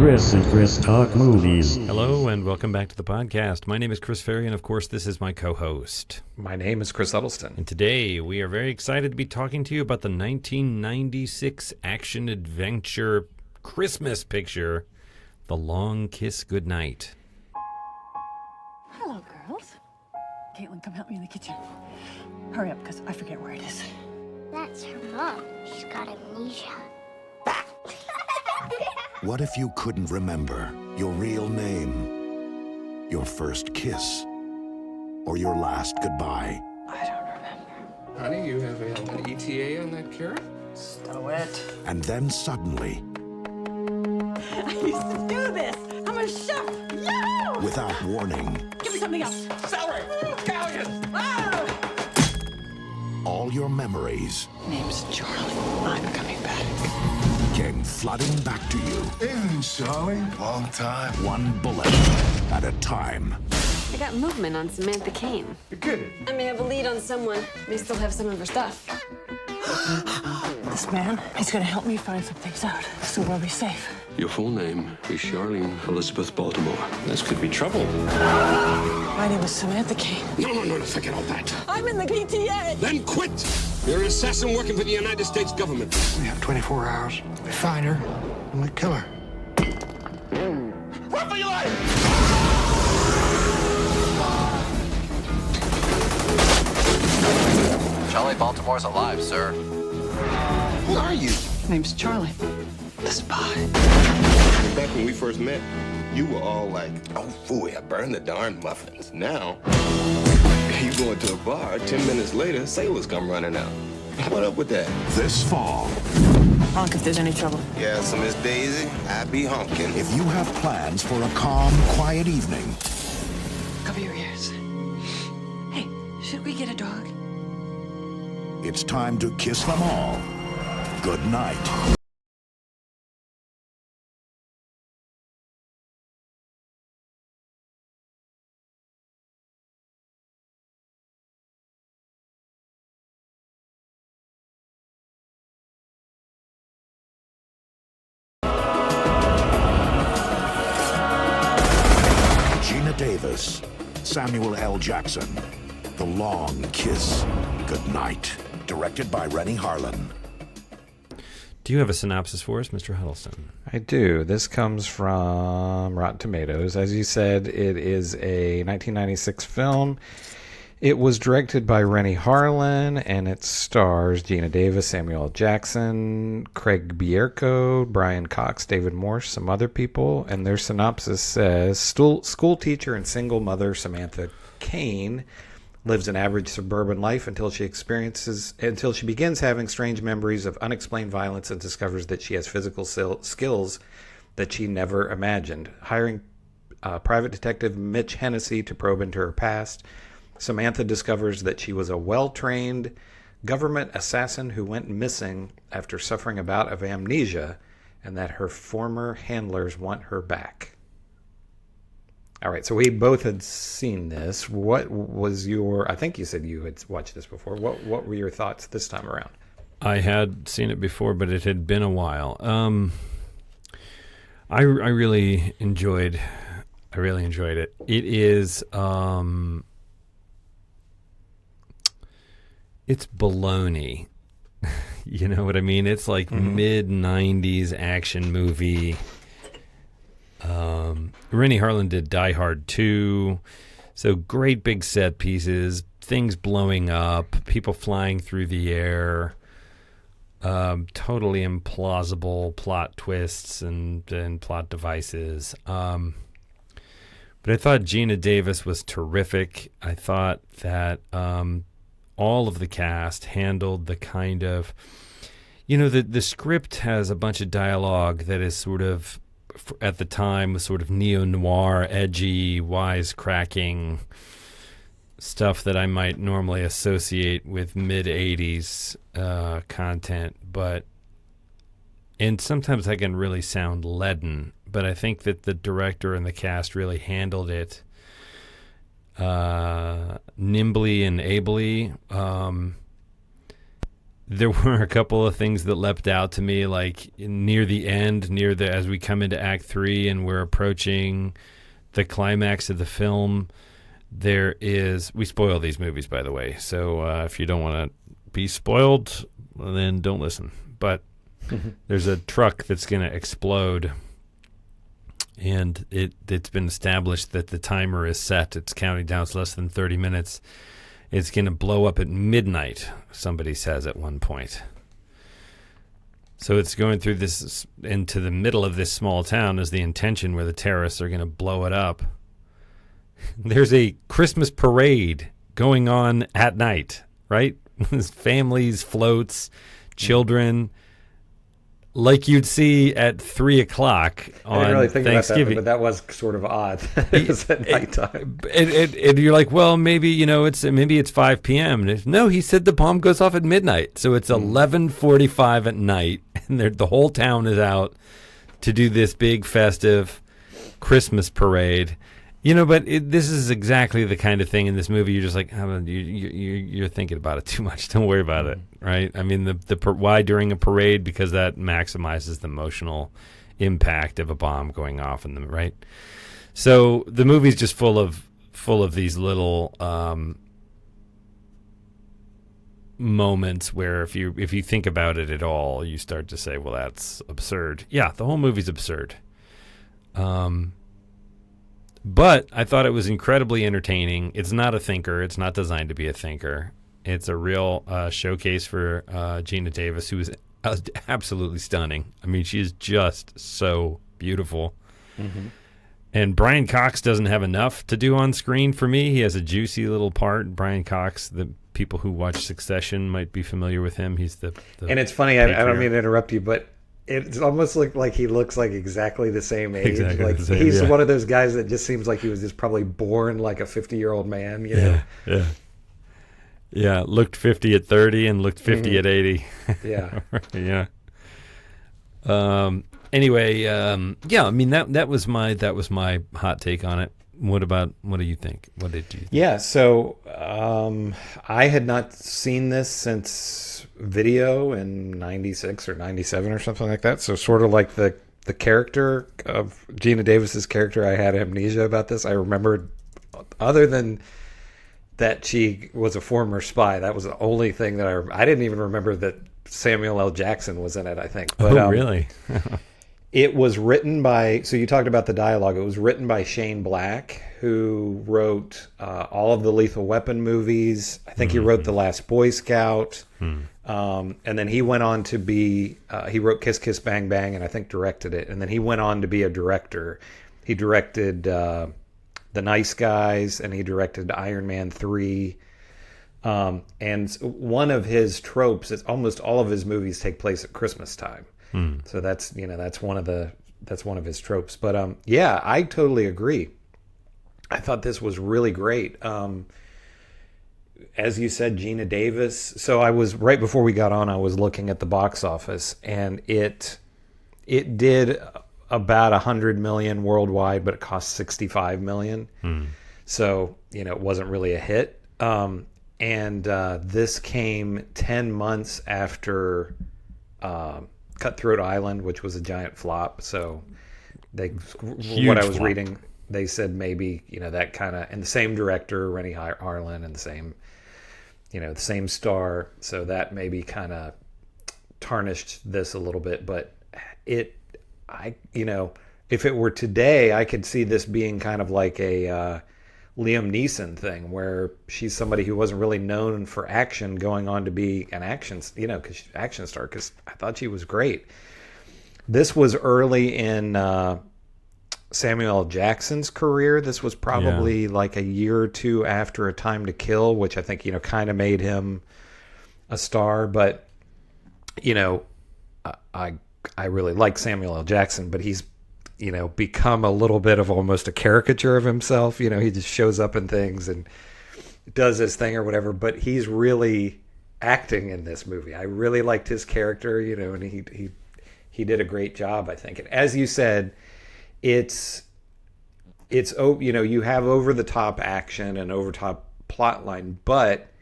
Chris and Chris Talk Movies. Hello and welcome back to the podcast. My name is Chris Ferry, and of course this is my co-host. My name is Chris Huddleston. And today we are very excited to be talking to you about the 1996 action-adventure Christmas picture, The Long Kiss Goodnight. Hello, girls. Caitlin, come help me in the kitchen. Hurry up, because I forget where it is. That's her mom. She's got amnesia. What if you couldn't remember your real name, your first kiss, or your last goodbye? I don't remember. Honey, you have an ETA on that carrot? Stow it. And then suddenly, I used to do this. I'm a chef. Yeah! without warning, Give me something else. Celery! Scallions! Ah! all your memories Name's Charlie. I'm coming back. came flooding back to you, Hey, Charlie. Long time. one bullet at a time. I got movement on Samantha Kane. You're kidding. I may have a lead on someone. May still have some of her stuff. This man, he's going to help me find some things out, so we'll be safe. Your full name is Charlene Elizabeth Baltimore. This could be trouble. My name is Samantha Kane. No, forget all that. I'm in the PTA. Then quit! You're an assassin working for the United States government. We have 24 hours. We find her, and we kill her. Run for your life! Charlie Baltimore's alive, sir. Who are you? Name's Charlie. The spy. Back when we first met, you were all like, oh, phooey, I burned the darn muffins. Now, you go into a bar, 10 minutes later, sailors come running out. What up with that? This fall, Honk if there's any trouble. Yeah, so Miss Daisy, I be honking. if you have plans for a calm, quiet evening, Cover your ears. Hey, should we get a dog? it's time to kiss them all good night. Geena Davis, Samuel L. Jackson, The Long Kiss Goodnight, directed by Renny Harlin. Do you have a synopsis for us, Mr. Huddleston? I do. This comes from Rotten Tomatoes. As you said, it is a 1996 film. It was directed by Renny Harlin, and it stars Geena Davis, Samuel L. Jackson, Craig Bierko, Brian Cox, David Morse, some other people. And their synopsis says, school teacher and single mother Samantha Kane lives an average suburban life until she begins having strange memories of unexplained violence and discovers that she has physical skills that she never imagined. Hiring private detective Mitch Hennessy to probe into her past, Samantha discovers that she was a well-trained government assassin who went missing after suffering a bout of amnesia, and that her former handlers want her back. All right, so we both had seen this. What was your... I think you said you had watched this before. What were your thoughts this time around? I had seen it before, but it had been a while. I really enjoyed it. It is... it's baloney. You know what I mean? It's like mid-90s action movie. Renny Harlin did Die Hard 2. So great big set pieces, things blowing up, people flying through the air, totally implausible plot twists and plot devices. But I thought Geena Davis was terrific. I thought that all of the cast handled the kind of, the script has a bunch of dialogue that is sort of, at the time, was sort of neo-noir, edgy, wisecracking stuff that I might normally associate with mid-'80s content, and sometimes I can really sound leaden, but I think that the director and the cast really handled it nimbly and ably. There were a couple of things that leapt out to me, like near the end, as we come into Act 3 and we're approaching the climax of the film. We spoil these movies, by the way. So if you don't want to be spoiled, then don't listen. But there's a truck that's going to explode, and it's been established that the timer is set. It's counting down. It's less than 30 minutes. It's going to blow up at midnight, somebody says at one point. So it's going through this into the middle of this small town is the intention where the terrorists are going to blow it up. There's a Christmas parade going on at night, right? Families, floats, children, like you'd see at 3 o'clock on I didn't really think Thanksgiving. about that, but that was sort of odd. It was at nighttime. And you're like, well, maybe it's 5 p.m. No, he said the bomb goes off at midnight, so it's 11:45 at night, and the whole town is out to do this big festive Christmas parade. But this is exactly the kind of thing in this movie. You're just like, you're thinking about it too much. Don't worry about it, right? I mean, why during a parade? Because that maximizes the emotional impact of a bomb going off in them, right? So the movie's just full of these little moments where if you think about it at all, you start to say, well, that's absurd. Yeah, the whole movie's absurd. But I thought it was incredibly entertaining. It's not a thinker. It's not designed to be a thinker. It's a real showcase for Geena Davis, who is absolutely stunning. I mean, she is just so beautiful. Mm-hmm. And Brian Cox doesn't have enough to do on screen for me. He has a juicy little part. Brian Cox, the people who watch Succession might be familiar with him. He's the and it's funny, I don't mean to interrupt you, but it's almost like he looks like exactly the same age. Exactly like the same, he's yeah. one of those guys that just seems like he was just probably born like a 50-year-old man. You know? Yeah. Looked 50 at 30 and looked 50 at 80. Yeah. Yeah. Anyway, I mean that was my hot take on it. What do you think? What did you think? Yeah, so I had not seen this since video in 96 or 97 or something like that. So sort of like the character of Geena Davis's character, I had amnesia about this. I remembered, other than that she was a former spy. That was the only thing that I didn't even remember that Samuel L. Jackson was in it, I think. But, really? It was written by, so you talked about the dialogue. It was written by Shane Black, who wrote all of the Lethal Weapon movies. I think he wrote The Last Boy Scout. And then he went on to be, he wrote Kiss Kiss Bang Bang and I think directed it. And then he went on to be a director. He directed The Nice Guys and he directed Iron Man 3. And one of his tropes is almost all of his movies take place at Christmas time. So that's one of his tropes. But yeah, I totally agree. I thought this was really great. As you said, Geena Davis. So I was, right before we got on, I was looking at the box office, and it did about 100 million worldwide, but it cost 65 million. So it wasn't really a hit. And this came 10 months after Cutthroat Island, which was a giant flop. So what I was reading, they said maybe, that kind of, and the same director, Renny Harlin, and the same star. So that maybe kind of tarnished this a little bit, but if it were today, I could see this being kind of like a Liam Neeson thing, where she's somebody who wasn't really known for action going on to be an action star, because I thought she was great. This was early in Samuel L. Jackson's career. This was probably like a year or two after A Time to Kill, which I think, kind of made him a star. But, I really like Samuel L. Jackson, but he's, become a little bit of almost a caricature of himself. He just shows up in things and does his thing or whatever, but he's really acting in this movie. I really liked his character, and he did a great job, I think. And as you said, it's you have over the top action and over top plot line, but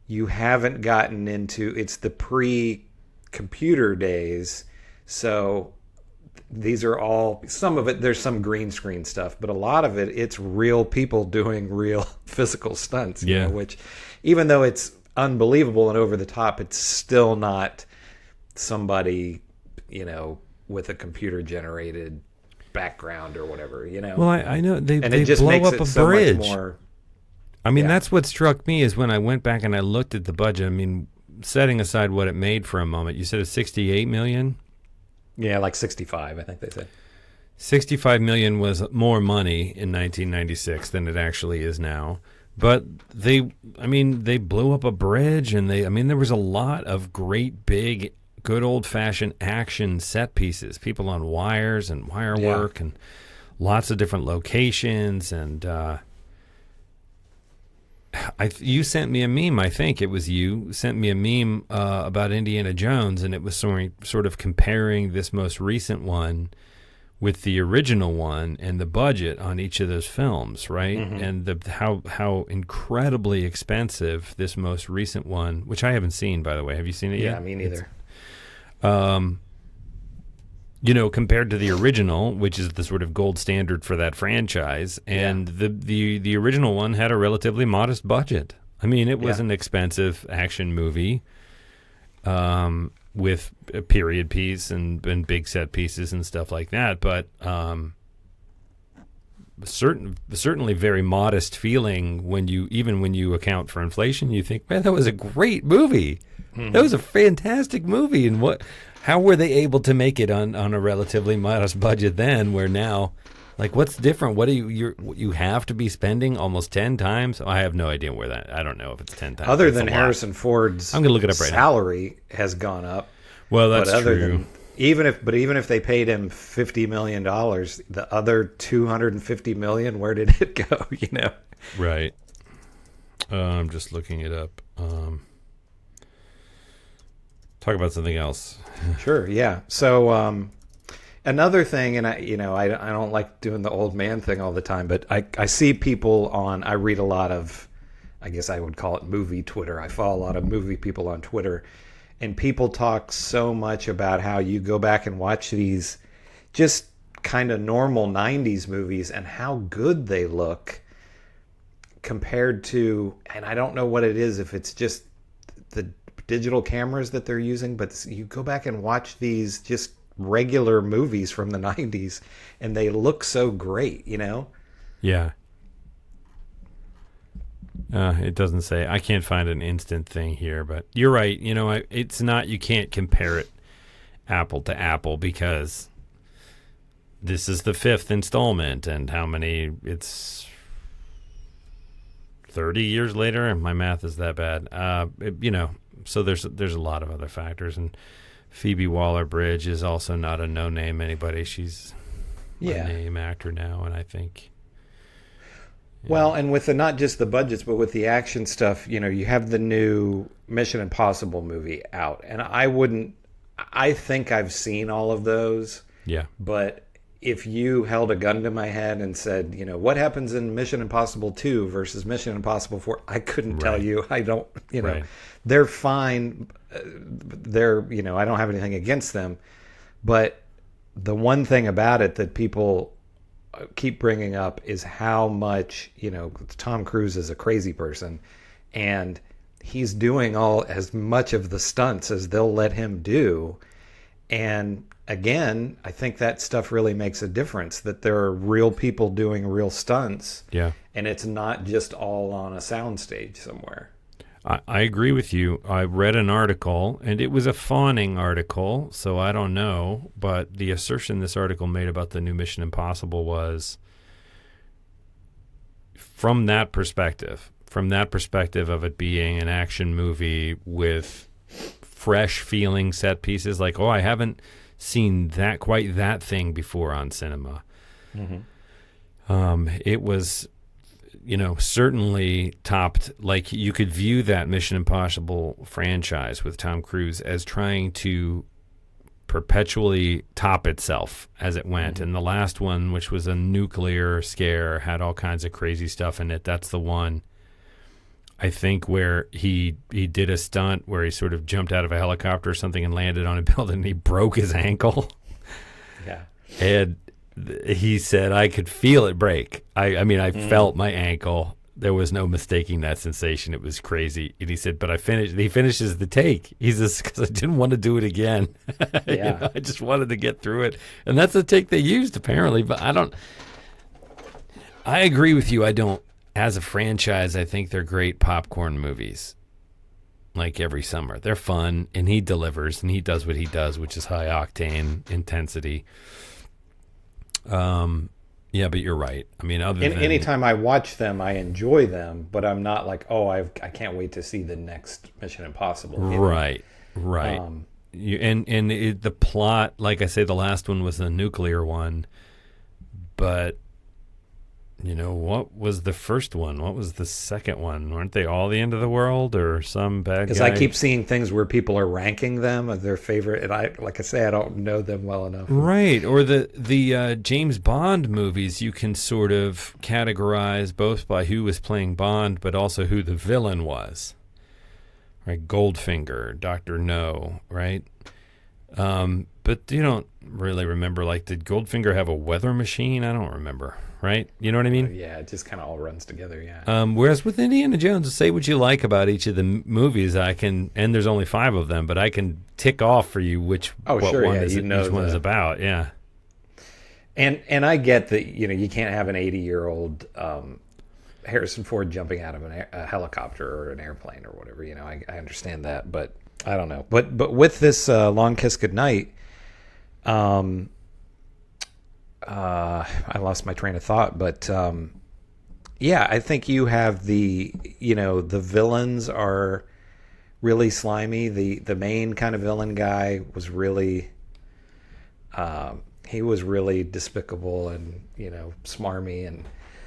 you haven't gotten into, it's the pre-computer days, so these are all, some of it, there's some green screen stuff, but a lot of it, it's real people doing real physical stunts, you know, which, even though it's unbelievable and over the top, it's still not somebody, you know, with a computer generated background or whatever, you know. Well, I know they just blow makes up it a so bridge. much more, I mean, that's what struck me is when I went back and I looked at the budget. I mean, setting aside what it made for a moment, you said it's $68 million? Yeah, like 65, I think they said. 65 million was more money in 1996 than it actually is now. But they blew up a bridge, and there was a lot of great, big, good old-fashioned action set pieces. People on wires and wire work, and lots of different locations. And you sent me a meme. I think it was you sent me a meme about Indiana Jones, and it was sort of comparing this most recent one with the original one and the budget on each of those films, right? Mm-hmm. And how incredibly expensive this most recent one, which I haven't seen, by the way. Have you seen it yet? Yeah, me neither. Compared to the original, which is the sort of gold standard for that franchise, and the original one had a relatively modest budget. I mean, it was an expensive action movie with a period piece and big set pieces and stuff like that, but certainly very modest feeling when you account for inflation. You think, man, that was a great movie. Mm-hmm. That was a fantastic movie, and how were they able to make it on a relatively modest budget then, where now, like, what's different? What do you have to be spending almost 10 times? I have no idea where that, I don't know if it's 10 times. Other than Harrison Ford's I'm gonna look it up right salary now. Has gone up. Well, that's true. Even if they paid him $50 million, the other $250 million, where did it go? You know, right? I'm just looking it up. Talk about something else. Sure, yeah. So another thing, and I don't like doing the old man thing all the time, but I see people I read a lot of, I guess I would call it movie Twitter. I follow a lot of movie people on Twitter, and people talk so much about how you go back and watch these just kind of normal 90s movies and how good they look compared to, and I don't know what it is, if it's just the digital cameras that they're using, but you go back and watch these just regular movies from the 90s and they look so great, you know? Yeah. It doesn't say. I can't find an instant thing here, but you're right. You know, it's not, you can't compare it apple to apple because this is the 5th installment, and how many, it's 30 years later. My math is that bad. So there's a lot of other factors, and Phoebe Waller-Bridge is also not a no-name anybody. She's a name actor now, and I think. Well, and with not just the budgets, but with the action stuff, you know, you have the new Mission Impossible movie out, and I think I've seen all of those. Yeah. But if you held a gun to my head and said, you know, what happens in Mission Impossible 2 versus Mission Impossible 4, I couldn't tell you. I don't, they're fine. They're, I don't have anything against them. But the one thing about it that people keep bringing up is how much, Tom Cruise is a crazy person, and he's doing as much of the stunts as they'll let him do. And again, I think that stuff really makes a difference, that there are real people doing real stunts. Yeah. And it's not just all on a soundstage somewhere. I agree with you. I read an article, and it was a fawning article, so I don't know, but the assertion this article made about the new Mission Impossible was, from that perspective of it being an action movie with fresh feeling set pieces, like, I haven't seen quite that thing before on cinema. Mm-hmm. It was, certainly topped. Like, you could view that Mission Impossible franchise with Tom Cruise as trying to perpetually top itself as it went. Mm-hmm. And the last one, which was a nuclear scare, had all kinds of crazy stuff in it. That's the one I think, where he did a stunt where he sort of jumped out of a helicopter or something and landed on a building and he broke his ankle. Yeah. And he said, I could feel it break. I mean, I felt my ankle. There was no mistaking that sensation. It was crazy. And he said, but he finishes the take. He says, because I didn't want to do it again. Yeah. I just wanted to get through it. And that's the take they used, apparently. But I agree with you. As a franchise, I think they're great popcorn movies. Like every summer. They're fun, and he delivers, and he does what he does, which is high octane intensity. Yeah, but you're right. I mean, anytime I watch them, I enjoy them, but I'm not like, I can't wait to see the next Mission Impossible. Right. The plot, like I say, the last one was the nuclear one, but what was the first one? What was the second one? Weren't they all the end of the world or some bad guy? Because I keep seeing things where people are ranking them as their favorite, and I don't know them well enough. Right, or the James Bond movies, you can sort of categorize both by who was playing Bond, but also who the villain was. Right, Goldfinger, Dr. No, right? But you don't really remember, did Goldfinger have a weather machine? I don't remember. Right? You know what I mean? Yeah, it just kind of all runs together, yeah. Whereas with Indiana Jones, say what you like about each of the movies, and there's only 5 of them, but I can tick off for you which one is about, yeah. And I get that, you can't have an 80-year-old Harrison Ford jumping out of a helicopter or an airplane or whatever, I understand that, but I don't know. But with this Long Kiss Goodnight, I lost my train of thought, but I think you have the villains are really slimy. The main kind of villain guy was really he was really despicable and smarmy, and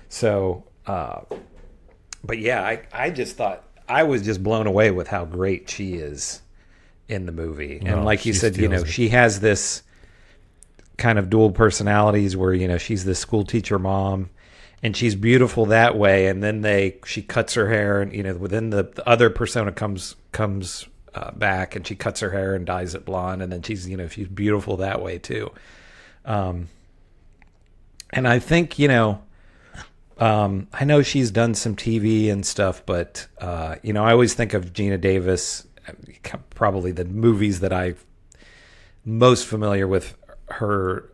so but yeah, I just thought I was just blown away with how great she is in the movie, and like you said, she has this kind of dual personalities where she's the school teacher mom and she's beautiful that way, and then she cuts her hair, and within the other persona comes back and she cuts her hair and dyes it blonde, and then she's she's beautiful that way too. And I think I know she's done some TV and stuff, but I always think of Geena Davis, probably the movies that I'm most familiar with her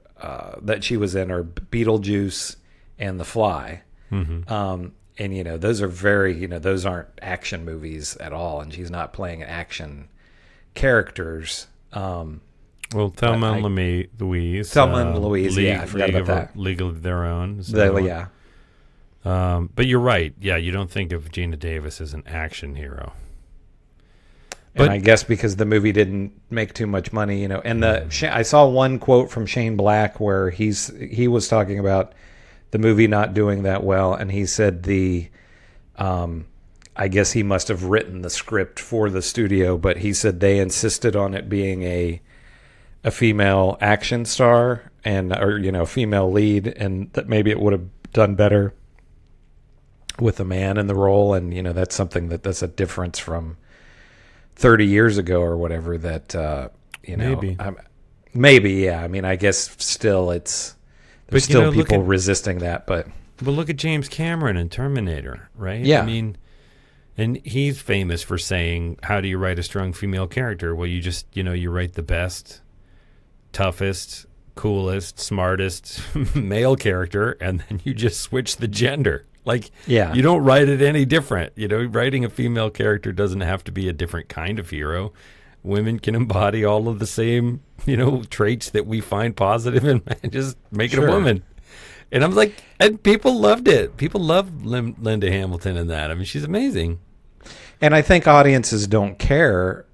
that she was in are Beetlejuice and The Fly. Mm-hmm. And those are very those aren't action movies at all, and she's not playing action characters. Well, Thelma and Louise, I forgot about that. League of Their Own. So, yeah. But you're right. Yeah, you don't think of Geena Davis as an action hero. And I guess because the movie didn't make too much money, and I saw one quote from Shane Black where he was talking about the movie not doing that well, and he said I guess he must have written the script for the studio, but he said they insisted on it being a female action star or female lead, and that maybe it would have done better with a man in the role, and that's something that's a difference from 30 years ago or whatever that maybe yeah. I mean, I guess still there's still people resisting that, but look at James Cameron in Terminator, right? Yeah. I mean, and he's famous for saying, how do you write a strong female character? Well, you just you write the best, toughest, coolest, smartest male character, and then you just switch the gender. You don't write it any different. Writing a female character doesn't have to be a different kind of hero. Women can embody all of the same, traits that we find positive in men. Just make it a woman. And I'm like, and people loved it. People love Linda Hamilton in that. I mean, she's amazing. And I think audiences don't care,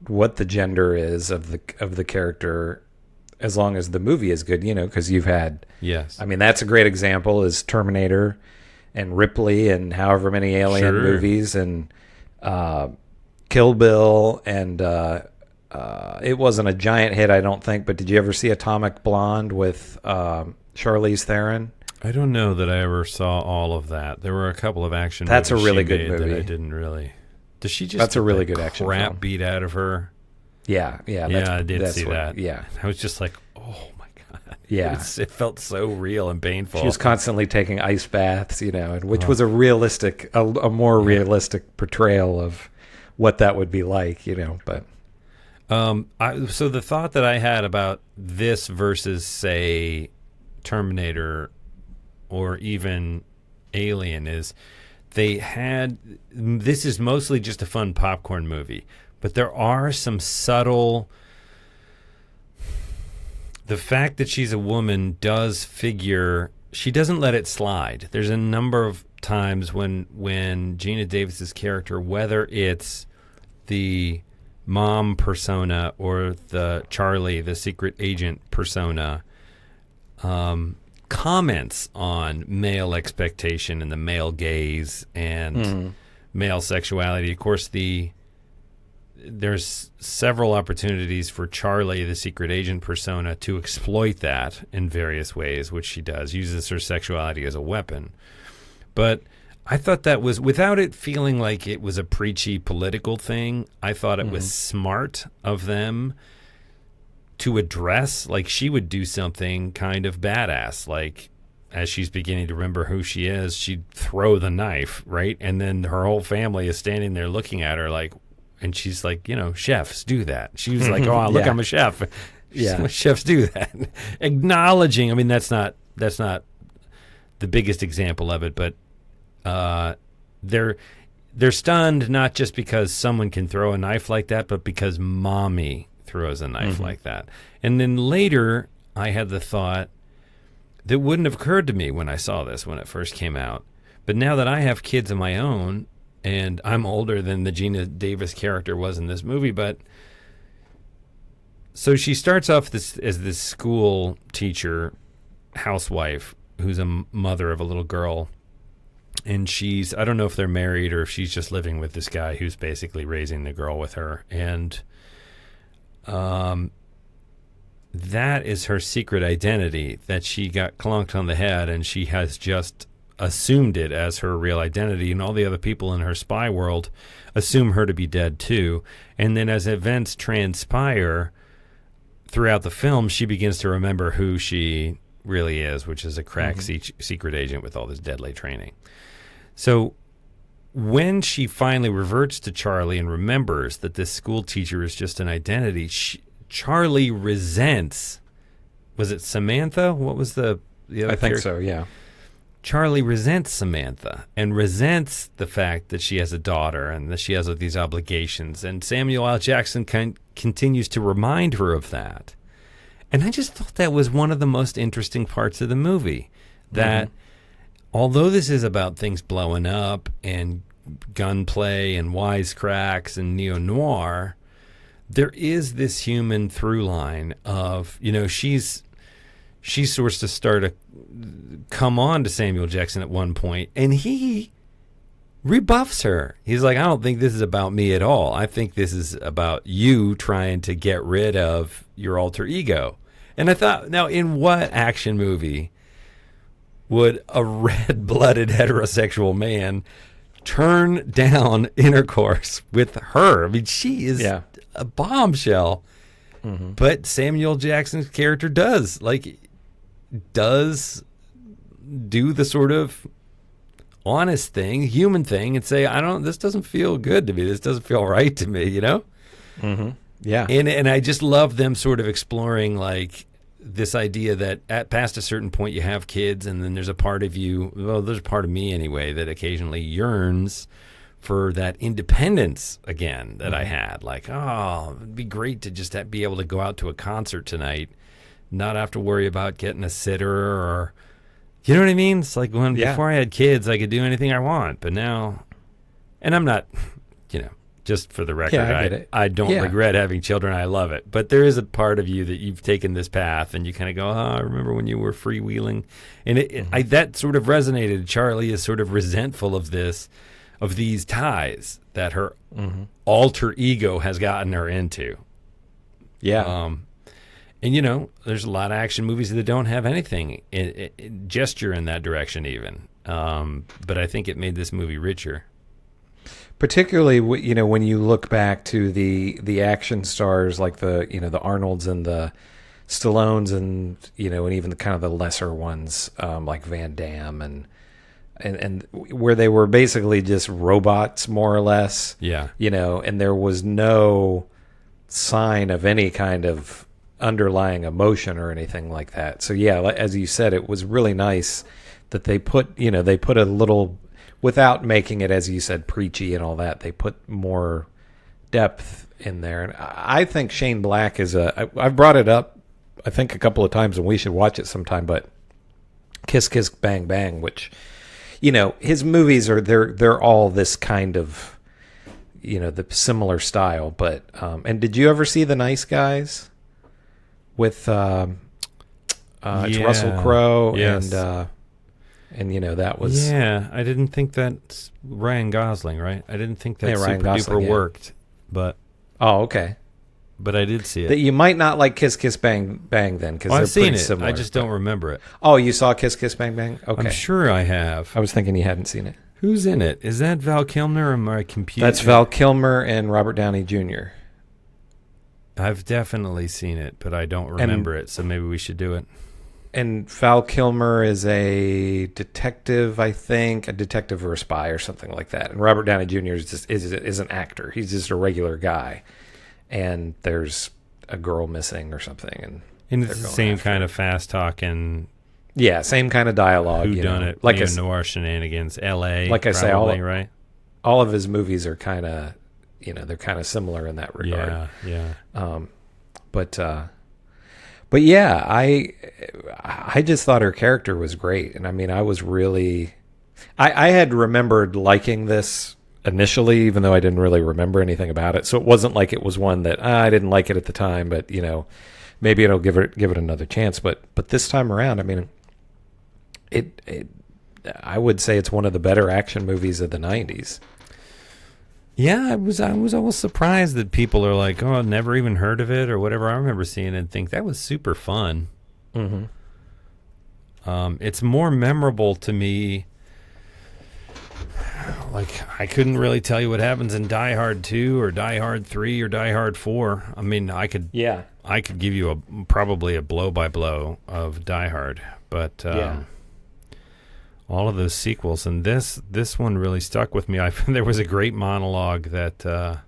what the gender is of the character, as long as the movie is good, because you've had... Yes. I mean, that's a great example is Terminator and Ripley and however many Alien movies and Kill Bill. And it wasn't a giant hit, I don't think, but did you ever see Atomic Blonde with Charlize Theron? I don't know that I ever saw all of that. There were a couple of action That's a movies really she good made movie. that I didn't really. Does she just That's a get really the good action crap film. beat out of her? Yeah. I did see that. Yeah. I was just like, oh my god. Yeah. It felt so real and painful. She was constantly taking ice baths, which was a more realistic portrayal of what that would be like, but. So the thought that I had about this versus, say, Terminator or even Alien is this is mostly just a fun popcorn movie, but there are some subtle. The fact that she's a woman does figure. She doesn't let it slide. There's a number of times when Geena Davis's character, whether it's the mom persona or the Charlie, the secret agent persona, comments on male expectation and the male gaze and male sexuality. Of course, there's several opportunities for Charlie, the secret agent persona, to exploit that in various ways, which she does, uses her sexuality as a weapon. But I thought that was, without it feeling like it was a preachy political thing, I thought it was smart of them to address, like she would do something kind of badass, like as she's beginning to remember who she is, she'd throw the knife, right? And then her whole family is standing there looking at her like, and she's like, chefs do that. She was like, oh, look, I'm a chef. Yeah. Chefs do that. Acknowledging, I mean, that's not the biggest example of it, but they're stunned not just because someone can throw a knife like that, but because mommy throws a knife like that. And then later, I had the thought that wouldn't have occurred to me when I saw this when it first came out. But now that I have kids of my own, and I'm older than the Geena Davis character was in this movie, but so she starts off as this school teacher, housewife, who's a mother of a little girl. And I don't know if they're married or if she's just living with this guy who's basically raising the girl with her. And that is her secret identity, that she got clunked on the head and she has just assumed it as her real identity. And all the other people in her spy world assume her to be dead too. And then as events transpire throughout the film, she begins to remember who she really is, which is a crack secret agent with all this deadly training. So when she finally reverts to Charlie and remembers that this school teacher is just an identity, Charlie resents. Was it Samantha? What was the other I think character? so, yeah. Charlie resents Samantha and resents the fact that she has a daughter and that she has these obligations. And Samuel L. Jackson continues to remind her of that. And I just thought that was one of the most interesting parts of the movie. That although this is about things blowing up and gunplay and wisecracks and neo-noir, there is this human through line of, she's supposed to start to come on to Samuel Jackson at one point, and he rebuffs her. He's like, I don't think this is about me at all. I think this is about you trying to get rid of your alter ego. And I thought, now, in what action movie would a red-blooded heterosexual man turn down intercourse with her? I mean, she is a bombshell. But Samuel Jackson's character does do the sort of honest thing, human thing, and say, this doesn't feel good to me. This doesn't feel right to me, Yeah. And I just love them sort of exploring this idea that past a certain point you have kids, and then there's a part of you, there's a part of me anyway, that occasionally yearns for that independence again that I had. It'd be great to just be able to go out to a concert tonight, not have to worry about getting a sitter or, you know what I mean? It's like before I had kids, I could do anything I want, but now, and I'm not, just for the record, I don't regret having children. I love it. But there is a part of you that you've taken this path and you kind of go, I remember when you were freewheeling. And that sort of resonated. Charlie is sort of resentful of these ties that her alter ego has gotten her into. Yeah. And, you know, there's a lot of action movies that don't have anything gesture in that direction even. But I think it made this movie richer. Particularly, you know, when you look back to the action stars like the Arnolds and the Stallones and, you know, and even the kind of the lesser ones like Van Damme and where they were basically just robots more or less. Yeah. You know, and there was no sign of any kind of underlying emotion or anything like that. So yeah, as you said, it was really nice that they put a little, without making it, as you said, preachy and all that, they put more depth in there. And I think Shane Black is I've brought it up I think a couple of times and we should watch it sometime, but Kiss Kiss Bang Bang, which, you know, his movies are they're all this kind of, you know, the similar style, but and did you ever see The Nice Guys with it's Russell Crowe? Yes. And you know, that was... Yeah, I didn't think that... Ryan Gosling, right? I didn't think that Ryan super Gosling, duper worked, but... Oh, okay. But I did see it. That you might not like Kiss Kiss Bang Bang then, because they're I've seen pretty it. similar. I just don't remember it. Oh, you saw Kiss Kiss Bang Bang? Okay. I'm sure I have. I was thinking you hadn't seen it. Who's in it? Is that Val Kilmer or am I confused? That's Val Kilmer and Robert Downey Jr. I've definitely seen it, but I don't remember it, so maybe we should do it. And Val Kilmer is a detective, I think, a detective or a spy or something like that. And Robert Downey Jr. is an actor. He's just a regular guy. And there's a girl missing or something. And it's the same kind of fast talking. Yeah, same kind of dialogue. Who done it? Like noir shenanigans. L.A. Like I say, right? All of his movies are kind of, you know, they're kind of similar in that regard. Yeah. But yeah, I just thought her character was great. And I mean, I was really... I had remembered liking this initially, even though I didn't really remember anything about it. So it wasn't like it was one that I didn't like it at the time, but, you know, maybe it'll give it another chance. But this time around, I mean, I would say it's one of the better action movies of the 90s. Yeah, I was always surprised that people are like, oh, I've never even heard of it or whatever. I remember seeing it and think that was super fun. Mm-hmm. It's more memorable to me. Like, I couldn't really tell you what happens in Die Hard 2 or Die Hard 3 or Die Hard 4. I mean, I could give you probably a blow-by-blow of Die Hard, but all of those sequels, and this one really stuck with me. There was a great monologue that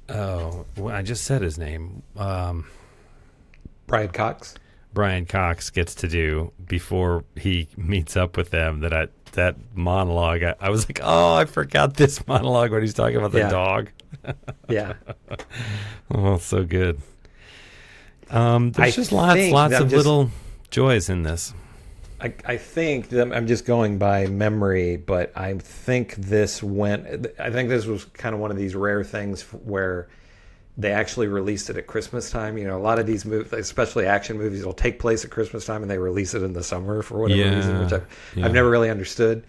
I just said his name. Brian Cox. Brian Cox gets to do before he meets up with them. That monologue, I was like, oh, I forgot this monologue when he's talking about the dog. Yeah. Oh, so good. There's just lots of little joys in this. I think I'm just going by memory, but I think this was kind of one of these rare things where they actually released it at Christmas time. You know, a lot of these movies, especially action movies, will take place at Christmas time and they release it in the summer for whatever reason, which I've never really understood.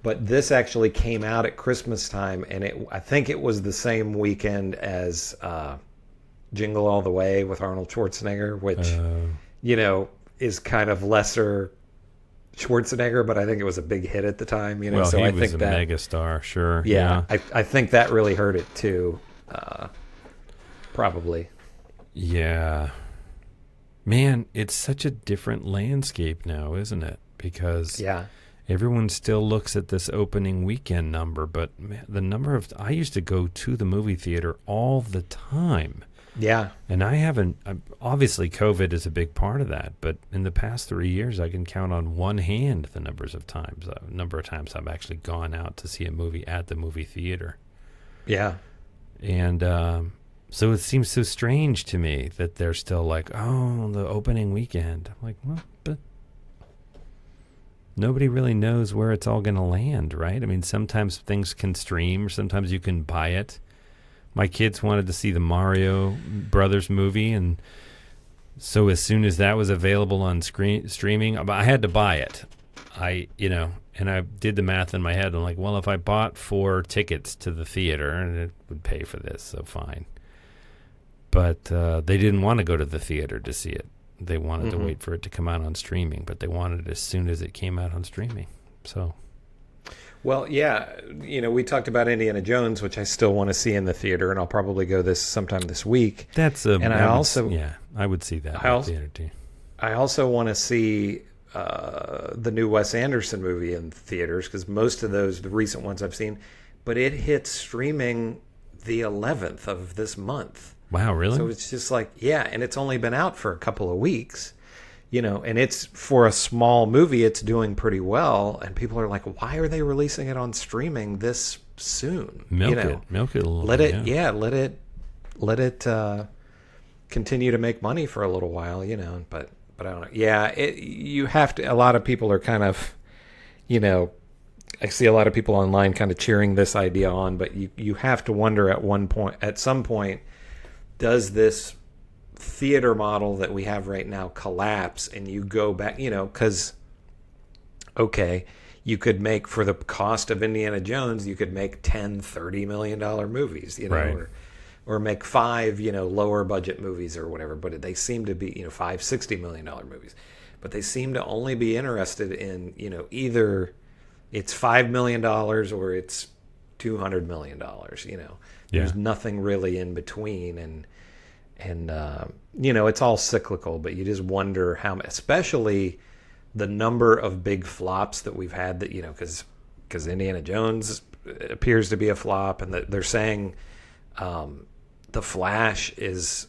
But this actually came out at Christmas time, and I think it was the same weekend as Jingle All the Way with Arnold Schwarzenegger, which, you know, is kind of lesser Schwarzenegger, but I think it was a big hit at the time. You know, well, so he I was think a that megastar, sure. Yeah, I think that really hurt it too. Probably. Yeah. Man, it's such a different landscape now, isn't it? Because everyone still looks at this opening weekend number, but man, the number of... I used to go to the movie theater all the time. Yeah. And I haven't... Obviously, COVID is a big part of that, but in the past 3 years, I can count on one hand the number of times I've actually gone out to see a movie at the movie theater. Yeah. And... so it seems so strange to me that they're still like, oh, the opening weekend. I'm like, well, but nobody really knows where it's all going to land, right? I mean, sometimes things can stream, sometimes you can buy it. My kids wanted to see the Mario Brothers movie, and so as soon as that was available on streaming, I had to buy it. And I did the math in my head. I'm like, well, if I bought 4 tickets to the theater, and it would pay for this, so fine. But they didn't want to go to the theater to see it. They wanted to wait for it to come out on streaming, but they wanted it as soon as it came out on streaming. So, well, yeah, we talked about Indiana Jones, which I still want to see in the theater, and I'll probably go sometime this week. I would see that in the theater too. I also want to see the new Wes Anderson movie in theaters, because most of the recent ones I've seen, but it hits streaming the 11th of this month. Wow, really? So it's just like, yeah, and it's only been out for a couple of weeks, and it's, for a small movie, it's doing pretty well, and people are like, why are they releasing it on streaming this soon? Milk it a little let bit. Let it continue to make money for a little while, but I don't know. Yeah, you have to, a lot of people are kind of, I see a lot of people online kind of cheering this idea on, but you have to wonder at some point, does this theater model that we have right now collapse, and you go back, because, okay, you could make, for the cost of Indiana Jones, you could make $10-30 million movies, right. or make 5, lower budget movies or whatever, but they seem to be, $50-60 million movies, but they seem to only be interested in, either it's $5 million or it's $200 million, There's nothing really in between, and it's all cyclical, but you just wonder how, especially the number of big flops that we've had, that, because Indiana Jones appears to be a flop, and they're saying The Flash is,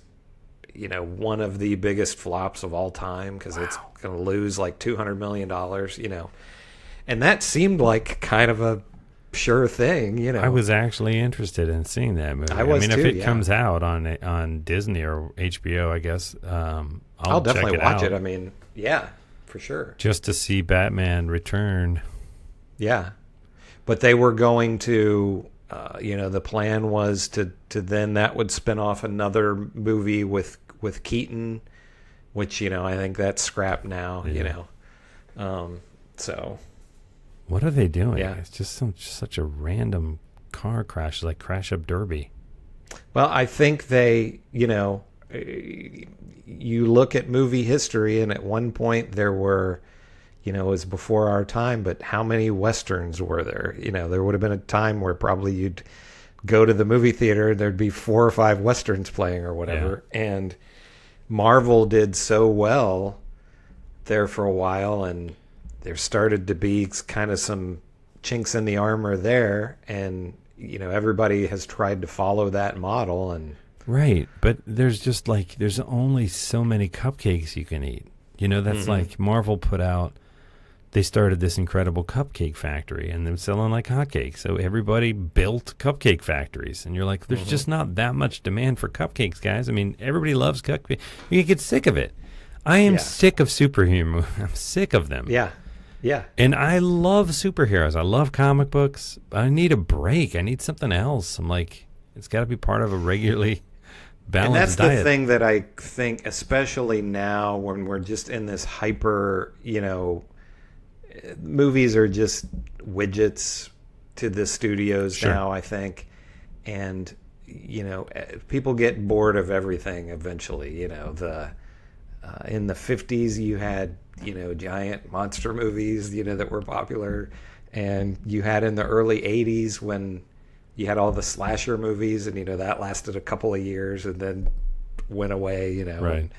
one of the biggest flops of all time, because it's going to lose like $200 million, and that seemed like kind of a sure thing, I was actually interested in seeing that movie. If it comes out on Disney or HBO, I guess I'll definitely watch it. I yeah, for sure. Just to see Batman return. Yeah, but they were going to, the plan was to then that would spin off another movie with Keaton, which I think that's scrapped now. So. What are they doing? Yeah. It's just such a random car crash, like Crash Up Derby. Well, I think they, you look at movie history, and at one point there were, it was before our time, but how many Westerns were there? There would have been a time where probably you'd go to the movie theater, there'd be 4 or 5 Westerns playing or whatever. Yeah. And Marvel did so well there for a while, and there started to be kind of some chinks in the armor there, and everybody has tried to follow that model. And right, but there's only so many cupcakes you can eat. That's like Marvel put out. They started this incredible cupcake factory, and they're selling like hotcakes. So everybody built cupcake factories, and you're like, there's just not that much demand for cupcakes, guys. Everybody loves cupcakes. You get sick of it. I am sick of superhero. I'm sick of them. Yeah. Yeah. And I love superheroes. I love comic books. I need a break. I need something else. I'm like, it's got to be part of a regularly balanced diet. And that's the thing that I think, especially now when we're just in this hyper, movies are just widgets to the studios now, I think. And, people get bored of everything eventually. In the 50s, you had giant monster movies, that were popular. And you had in the early 80s when you had all the slasher movies, and, that lasted a couple of years and then went away, Right.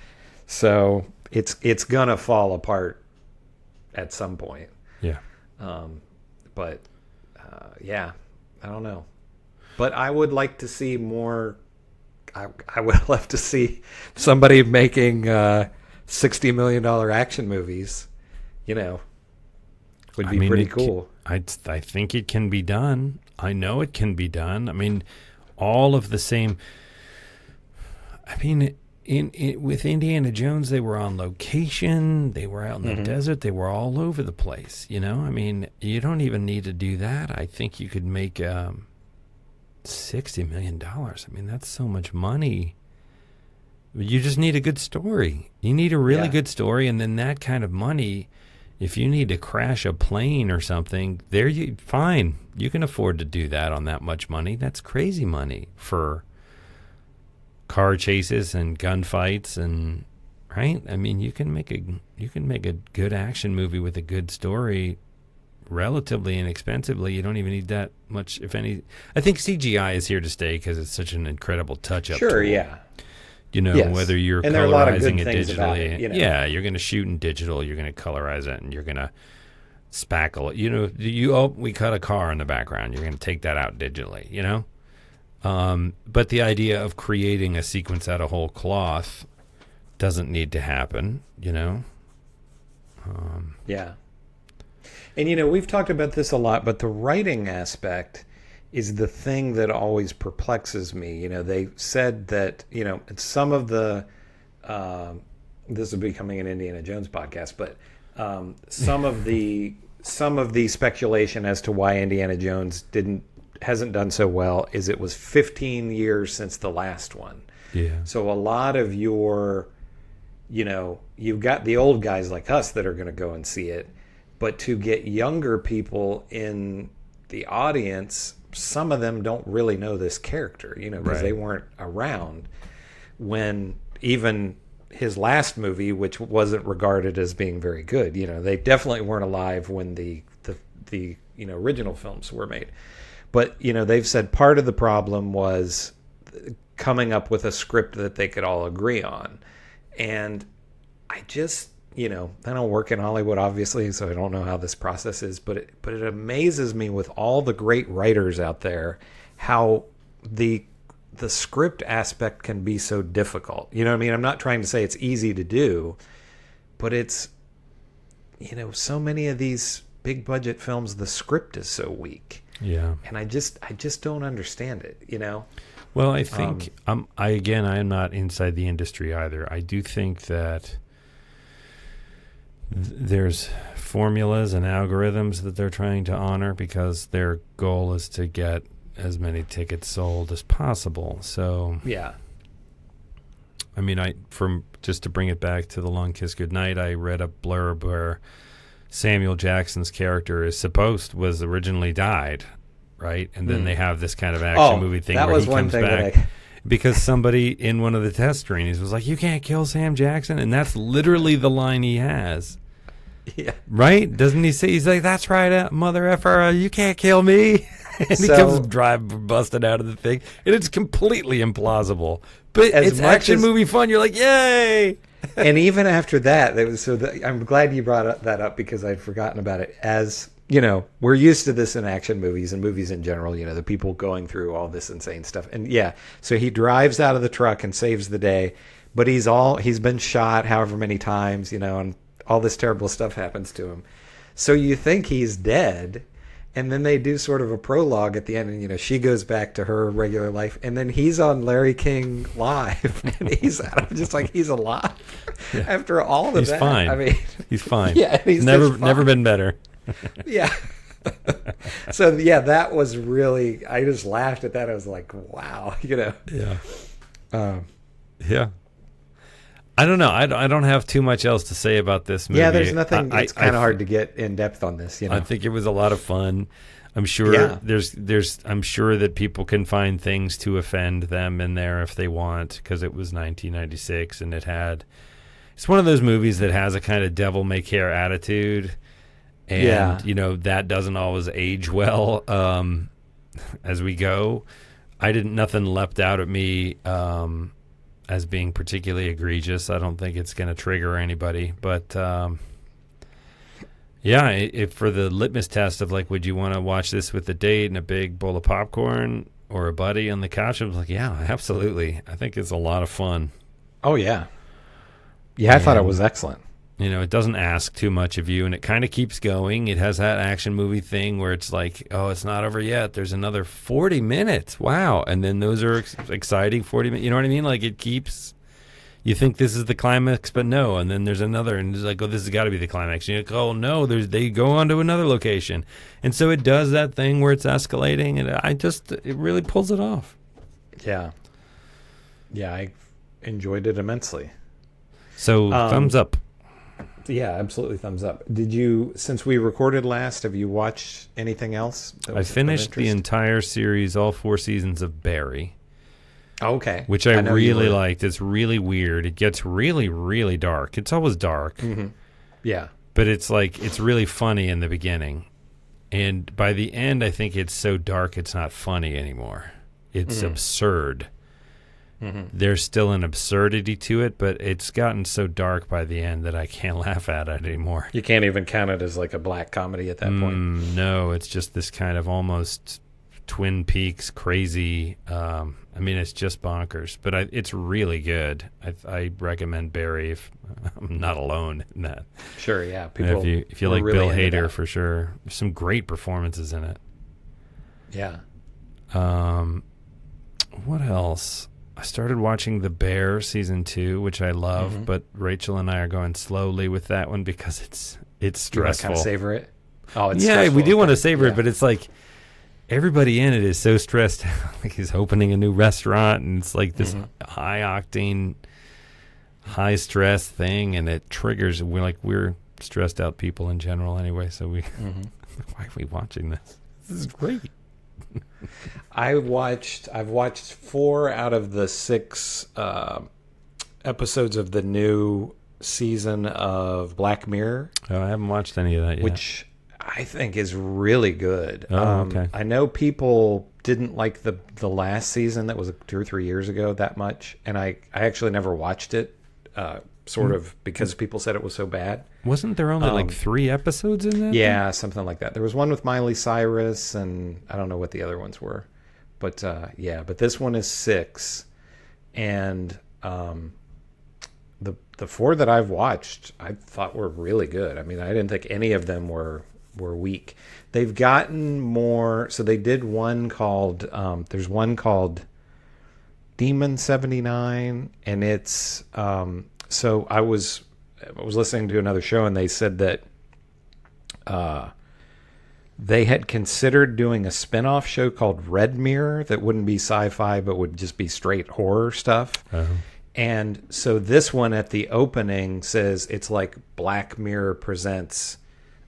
So it's going to fall apart at some point. Yeah. But I don't know. But I would like to see more. I would love to see somebody making $60 million action movies, would be pretty cool. I think it can be done. I know it can be done. All of the same. With Indiana Jones, they were on location. They were out in the desert. They were all over the place. You don't even need to do that. I think you could make $60 million. That's so much money. You just need a good story. You need a really good story, and then that kind of money, if you need to crash a plane or something, fine. You can afford to do that on that much money. That's crazy money for car chases and gunfights and right. I mean, you can make a good action movie with a good story relatively inexpensively. You don't even need that much, if any. I think CGI is here to stay because it's such an incredible touch-up Sure, tool. yeah. You know, Yes. whether you're And there are a lot of colorizing good it things about digitally. it, you know. Yeah, you're going to shoot in digital. You're going to colorize it, and you're going to spackle it. You know, we cut a car in the background. You're going to take that out digitally, you know? But the idea of creating a sequence out of whole cloth doesn't need to happen, you know? Yeah. And, you know, we've talked about this a lot, but the writing aspect is the thing that always perplexes me. You know, they said that, you know, some of the, this will be becoming an Indiana Jones podcast, but some of the speculation as to why Indiana Jones hasn't done so well is it was 15 years since the last one. Yeah. So a lot of your, you know, you've got the old guys like us that are going to go and see it, but to get younger people in the audience, some of them don't really know this character, you know, because they weren't around when even his last movie, which wasn't regarded as being very good, you know, they definitely weren't alive when the you know, original films were made. But, you know, they've said part of the problem was coming up with a script that they could all agree on. And I just, you know, I don't work in Hollywood, obviously, so I don't know how this process is, but it amazes me with all the great writers out there how the script aspect can be so difficult. You know what I mean? I'm not trying to say it's easy to do, but it's, you know, so many of these big budget films, the script is so weak. Yeah. And I just don't understand it, you know? Well, I think, I am not inside the industry either. I do think that there's formulas and algorithms that they're trying to honor because their goal is to get as many tickets sold as possible. So, yeah. I mean, just to bring it back to The Long Kiss Goodnight, I read a blurb where Samuel Jackson's character was originally died, right? And then they have this kind of action movie thing where he comes back because somebody in one of the test screenings was like, "You can't kill Sam Jackson," and that's literally the line he has. Yeah. Right? Doesn't he say? He's like, "That's right, mother effer, you can't kill me." And he comes busted out of the thing, and it's completely implausible. But it's action movie fun. You're like, yay! And even after that, I'm glad you brought that up because I'd forgotten about it. As you know, we're used to this in action movies and movies in general. You know, the people going through all this insane stuff, and yeah. So he drives out of the truck and saves the day, but he's been shot however many times, you know, and all this terrible stuff happens to him. So you think he's dead. And then they do sort of a prologue at the end, and you know she goes back to her regular life, and then he's on Larry King Live, and I'm just like he's alive after all of that. He's fine. I mean, he's fine. Yeah, he's never been better. Yeah. So yeah, that was really. I just laughed at that. I was like, wow, you know. Yeah. Yeah. I don't know. I don't have too much else to say about this movie. Yeah, there's nothing. It's kind of hard to get in depth on this. You know, I think it was a lot of fun. I'm sure I'm sure that people can find things to offend them in there if they want, because it was 1996 and it's one of those movies that has a kind of devil may care attitude, and you know that doesn't always age well as we go. Nothing leapt out at me as being particularly egregious. I don't think it's going to trigger anybody, but if for the litmus test of like, would you want to watch this with a date and a big bowl of popcorn or a buddy on the couch? I was like, yeah, absolutely. I think it's a lot of fun. Oh yeah. Yeah, I thought it was excellent. You know, it doesn't ask too much of you, and it kind of keeps going. It has that action movie thing where it's like, oh, it's not over yet. There's another 40 minutes. Wow. And then those are exciting 40 minutes. You know what I mean? Like it keeps, you think this is the climax, but no. And then there's another, and it's like, oh, this has got to be the climax. And you're like, oh, no, they go on to another location. And so it does that thing where it's escalating, and it really pulls it off. Yeah. Yeah, I enjoyed it immensely. So thumbs up. Yeah, absolutely thumbs up. Since we recorded last, have you watched anything else? I finished the entire series, all 4 seasons of Barry. Okay. Which I know you really were- liked. It's really weird. It gets really, really dark. It's always dark. Mm-hmm. Yeah. But it's like, it's really funny in the beginning. And by the end, I think it's so dark it's not funny anymore. It's absurd. There's still an absurdity to it, but it's gotten so dark by the end that I can't laugh at it anymore. You can't even count it as like a black comedy at that point. No, it's just this kind of almost Twin Peaks crazy. I mean, it's just bonkers, but it's really good. I recommend Barry if I'm not alone in that. Sure, yeah. People, if you like really Bill into Hader, that. for sure. There's some great performances in it. Yeah. What else? I started watching The Bear season 2, which I love, but Rachel and I are going slowly with that one because it's You want to stressful. kind of savor it? Oh, it's Yeah, stressful. we do want to Okay. savor Yeah. it, but it's like everybody in it is so stressed out. Like he's opening a new restaurant, and it's like this high octane, high stress thing, and it triggers. We're stressed out people in general anyway. So why are we watching this? This is great. I've watched 4 out of the 6 episodes of the new season of Black Mirror, Oh, I haven't watched any of that yet. which I think is really good. Oh, okay. I know people didn't like the last season that was 2 or 3 years ago that much, and I actually never watched it, sort of because people said it was so bad. Wasn't there only like 3 episodes in that? Yeah, something like that. There was one with Miley Cyrus, and I don't know what the other ones were. But but this one is 6. And the 4 that I've watched, I thought were really good. I mean, I didn't think any of them were weak. They've gotten more. So they did one called, there's one called Demon 79, and it's, so I was listening to another show, and they said that they had considered doing a spin-off show called Red Mirror that wouldn't be sci-fi but would just be straight horror stuff. And so this one at the opening says it's like Black Mirror presents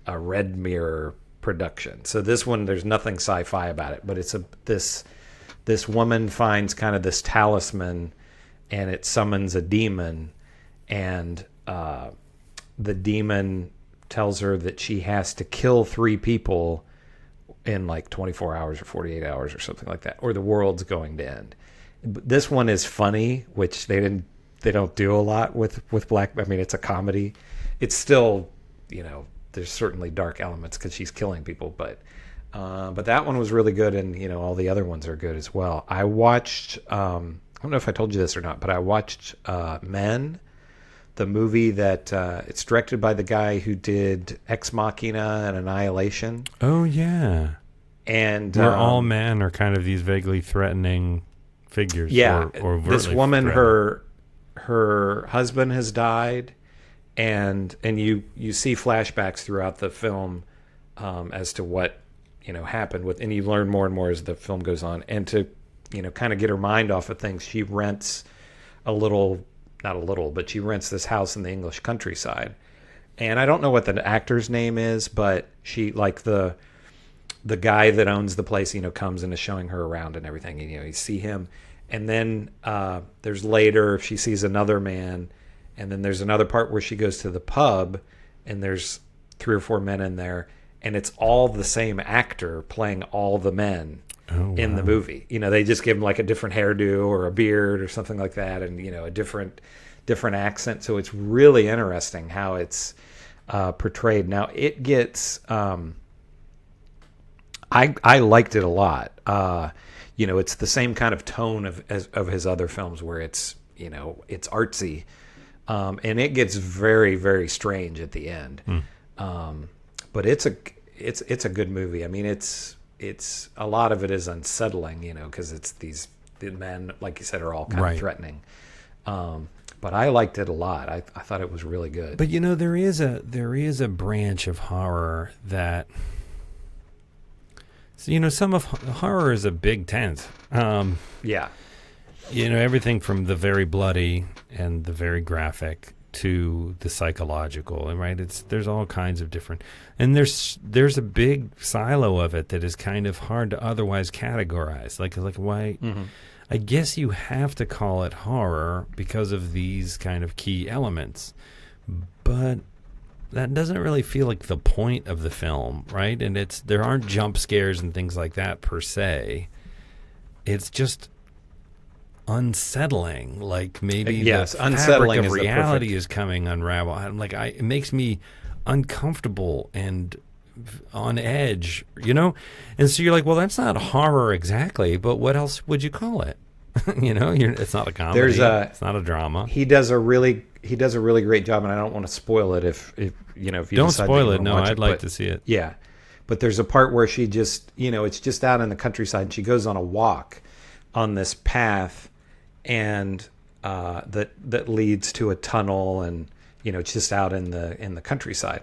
a Red Mirror production. So this one, there's nothing sci-fi about it, but it's this woman finds kind of this talisman, and it summons a demon, and the demon tells her that she has to kill 3 people in like 24 hours or 48 hours or something like that, or the world's going to end. This one is funny, which they don't do a lot with Black. I mean, it's a comedy. It's still, there's certainly dark elements because she's killing people, but that one was really good, and all the other ones are good as well. I watched, I don't know if I told you this or not, but I watched Men, the movie that it's directed by the guy who did Ex Machina and Annihilation. Oh yeah. And where all men are kind of these vaguely threatening figures. Yeah, or this woman, her husband has died, and you see flashbacks throughout the film as to what happened with, and you learn more and more as the film goes on. And to kind of get her mind off of things, she rents but she rents this house in the English countryside. And I don't know what the actor's name is, but she, like, the guy that owns the place, comes and is showing her around and everything. And, you see him. And then there's later, she sees another man. And then there's another part where she goes to the pub, and there's 3 or 4 men in there. And it's all the same actor playing all the men in the movie. They just give him like a different hairdo or a beard or something like that, and a different accent. So it's really interesting how it's portrayed. Now it gets I liked it a lot. It's the same kind of tone of his other films where it's it's artsy, and it gets very, very strange at the end. But it's a good movie. I mean, it's a lot of it is unsettling, because it's the men, like you said, are all kind of threatening. But I liked it a lot. I thought it was really good. But there is a branch of horror that, some of horror is a big tent. Yeah. Everything from the very bloody and the very graphic to the psychological, right? There's all kinds of different, and there's a big silo of it that is kind of hard to otherwise categorize. Like why? Mm-hmm. I guess you have to call it horror because of these kind of key elements, but that doesn't really feel like the point of the film, right? And there aren't jump scares and things like that per se. It's just unsettling, like maybe the fabric of reality is coming unravel. I'm like, it makes me uncomfortable and on edge, you know? And so you're like, well, that's not horror exactly, but what else would you call it? You know, it's not a comedy. It's not a drama. He does a really great job, and I don't want to spoil it if you don't spoil it. No, I'd like to see it. Yeah, but there's a part where she just, it's just out in the countryside, and she goes on a walk on this path, and that leads to a tunnel, and it's just out in the countryside,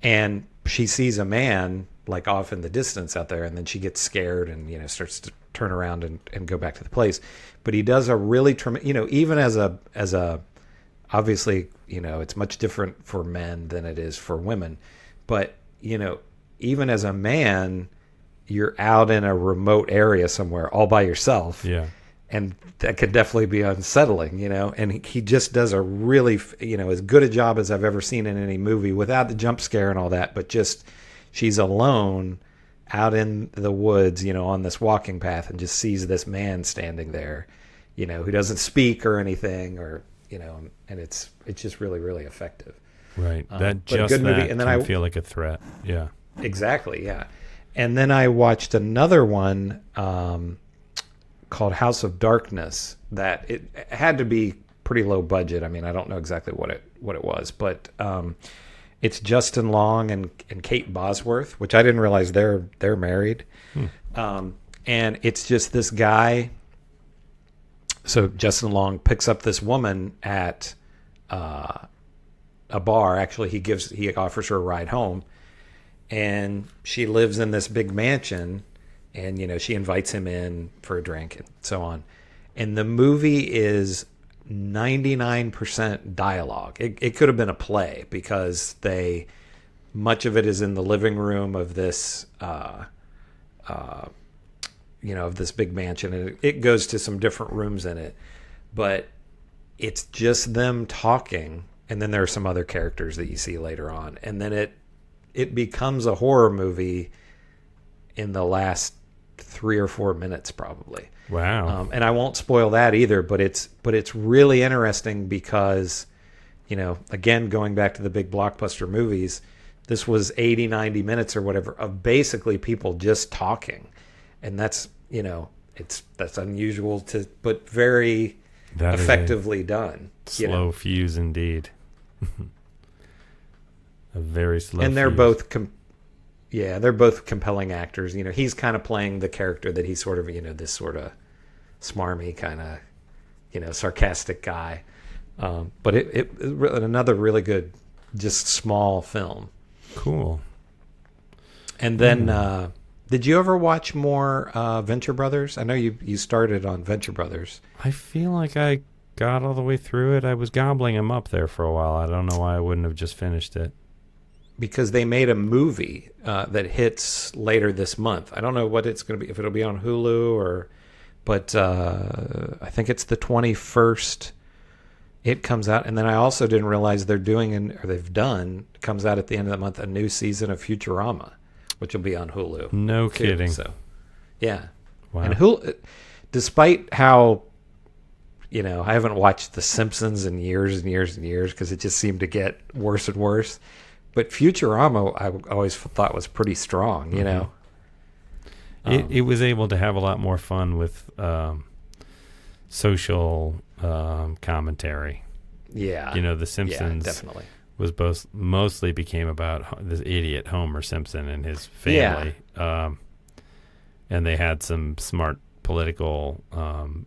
and she sees a man like off in the distance out there, and then she gets scared and starts to turn around and go back to the place. But he does a really even as a obviously it's much different for men than it is for women, but even as a man, you're out in a remote area somewhere all by yourself, and that could definitely be unsettling, and he just does a really as good a job as I've ever seen in any movie, without the jump scare and all that, but just she's alone out in the woods, on this walking path, and just sees this man standing there, who doesn't speak or anything, or and it's just really, really effective. Right. That just good movie. And then I feel like a threat. Yeah. Exactly. Yeah. And then I watched another one called House of Darkness. That it had to be pretty low budget. I mean, I don't know exactly what it was, but it's Justin Long and Kate Bosworth, which I didn't realize they're married. And it's just this guy. So Justin Long picks up this woman at a bar. Actually, he offers her a ride home, and she lives in this big mansion, and she invites him in for a drink and so on. And the movie is 99% dialogue. It could have been a play, because much of it is in the living room of this of this big mansion, and it goes to some different rooms in it, but it's just them talking, and then there are some other characters that you see later on, and then it becomes a horror movie in the last 3 or 4 minutes probably. Wow. And I won't spoil that either, but it's really interesting because, again, going back to the big blockbuster movies, this was 80-90 minutes or whatever of basically people just talking. And that's, that's unusual but very effectively done. Slow fuse indeed. A very slow and they're fuse. both they're both compelling actors. He's kind of playing the character that he's sort of, this sort of smarmy kind of, sarcastic guy. But it another really good, just small film. Cool. And then, did you ever watch more Venture Brothers? I know you started on Venture Brothers. I feel like I got all the way through it. I was gobbling them up there for a while. I don't know why I wouldn't have just finished it. Because they made a movie that hits later this month. I don't know what it's going to be, if it'll be on Hulu but I think it's the 21st. It comes out, and then I also didn't realize it comes out at the end of the month, a new season of Futurama, which will be on Hulu. No kidding. So, yeah. Wow. And Hulu, despite how, I haven't watched The Simpsons in years and years and years because it just seemed to get worse and worse. But Futurama, I always thought was pretty strong, Mm-hmm. It was able to have a lot more fun with social commentary. Yeah. The Simpsons definitely was mostly became about this idiot Homer Simpson and his family. Yeah. And they had some smart political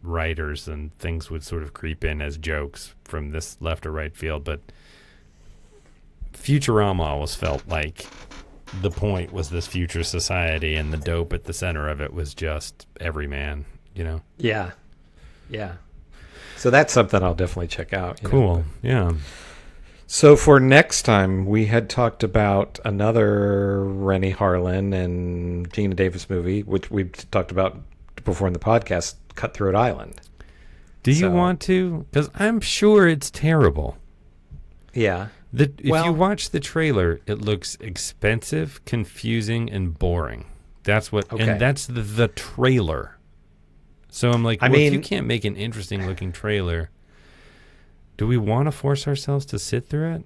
writers, and things would sort of creep in as jokes from this left or right field. But Futurama always felt like the point was this future society, and the dope at the center of it was just every man, Yeah. So that's something I'll definitely check out. Cool. Yeah. So for next time, we had talked about another Renny Harlin and Geena Davis movie, which we've talked about before in the podcast, Cutthroat Island. Do you want to? Because I'm sure it's terrible. Yeah. If you watch the trailer, it looks expensive, confusing, and boring. That's what, and that's the trailer. So I'm like, if you can't make an interesting looking trailer, do we want to force ourselves to sit through it?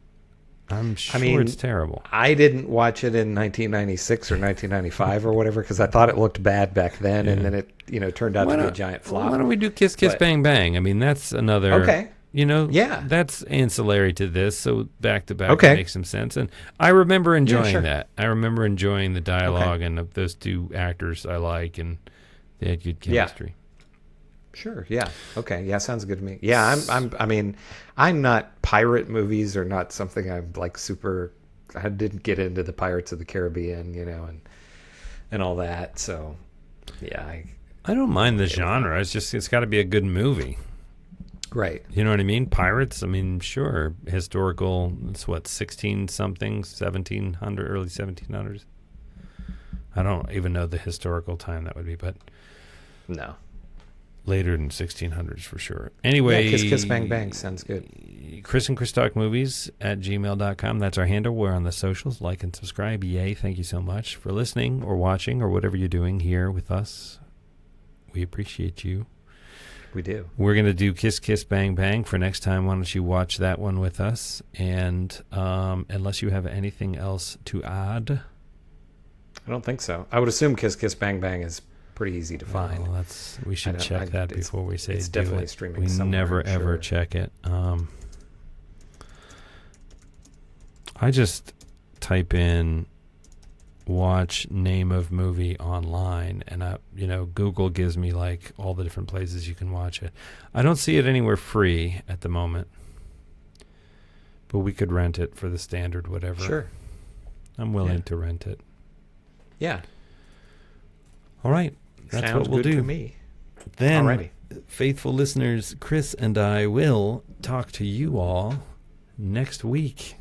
I'm sure it's terrible. I didn't watch it in 1996 or 1995 or whatever because I thought it looked bad back then, and then it turned out to be a giant flop. Why don't we do Kiss Kiss Bang Bang? I mean, that's another. Okay. That's ancillary to this, so back to back makes some sense. And I remember enjoying that. I remember enjoying the dialogue and those two actors I like, and they had good chemistry. Yeah. Sure. Yeah. Okay. Yeah. Sounds good to me. Yeah. I'm not pirate movies are not something I'm like super. I didn't get into the Pirates of the Caribbean, and all that. So, yeah. I don't mind the genre. It's got to be a good movie. Right. You know what I mean? Pirates. I mean, sure. Historical. It's what 16-something, 1700, early 1700s. I don't even know the historical time that would be, but no. Later than 1600s for sure. Anyway, Kiss Kiss Bang Bang sounds good. Chris and Chris Talk Movies at gmail.com. That's our handle. We're on the socials. Like and subscribe. Yay. Thank you so much for listening or watching or whatever you're doing here with us. We appreciate you. We do. We're going to do Kiss Kiss Bang Bang for next time. Why don't you watch that one with us? And unless you have anything else to add. I don't think so. I would assume Kiss Kiss Bang Bang is pretty easy to find. Well, we should check that before we say it's definitely streaming. We never ever check it. I just type in watch name of movie online, and Google gives me like all the different places you can watch it. I don't see it anywhere free at the moment, but we could rent it for the standard whatever. Sure, I'm willing to rent it. Yeah. All right. That's Sounds what we'll good do. To me. Then, Alrighty. Faithful listeners, Chris and I will talk to you all next week.